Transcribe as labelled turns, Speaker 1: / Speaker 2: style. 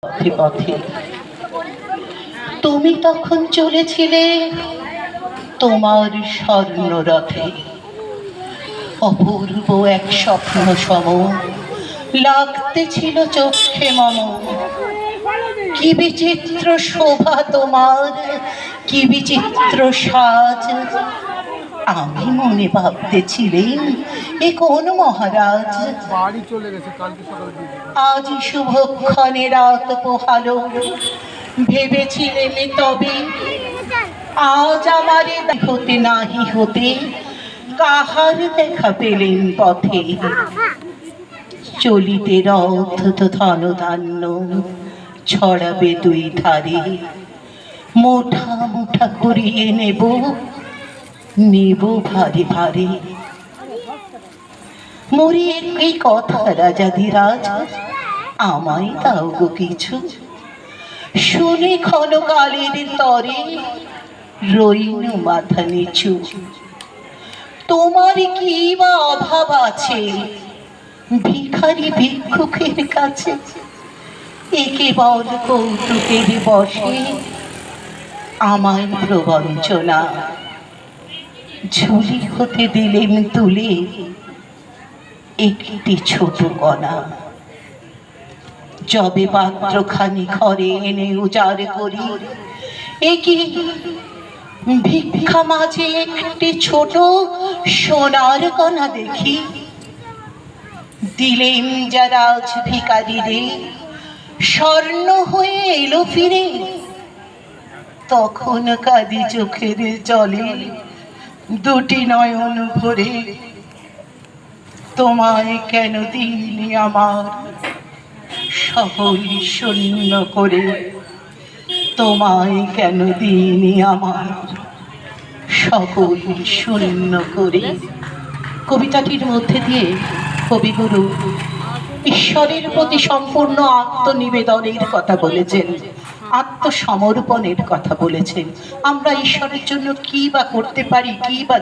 Speaker 1: পথে পথে তুমি তখন চলেছিলে তোমার স্বর্ণরথে, অপূর্ব এক স্বপ্ন সম লাগতে ছিল চোখে মম। কি বিচিত্র শোভা তোমার, কি বিচিত্র সাজ। আমি মনে ভাবতেছিলেন এ কোন মহারাজ। আজ শুভক্ষণে রাত পোহালো, ভেবেছিলেন তবে আজ আমারে হতে নাহি হতে কাহার দেখা পেলেন পথে। চলিতে রথ তো ধন ধান্য ছড়াবে দুই ধারে, মোঠা মোঠা করিয়ে নেব নেব ভারে ভারে। মরি এই কথা রাজাধিরাজ, আমায় দাও গো কিছু। শুনে ক্ষণকালের তরে রইন মাথা নিচু। তোমার কি বা অভাব আছে ভিখারি ভিক্ষুকের কাছে? একে বল কৌতুকের বসে আমায় প্রবঞ্চনা। ঝুলি হতে দিলেন তুলে একটি ছোট কণা। যবে পাত্রখানি ঘরে এনে উজাড় করি, একি ভিক্ষা মাঝে একটি ছোট সোনার কণা দেখি। দিলেন যারা আজ ভিখারিরে, স্বর্ণ হয়ে এলো ফিরে। তখন কাঁদি চোখের জলে দুটি নয়ন ভরে, তোমায় কেন দিইনি আমার সকল শূন্য করে। তোমায় কেন দিইনি আমার সকল শূন্য করে। কবিতাটির মধ্যে দিয়ে কবিগুরু ঈশ্বরের প্রতি সম্পূর্ণ আত্মনিবেদনের কথা বলেছেন, আত্মসমর্পণের কথা বলেছেন। আমরা ঈশ্বরের জন্য কি বা করতে পারি, কি বা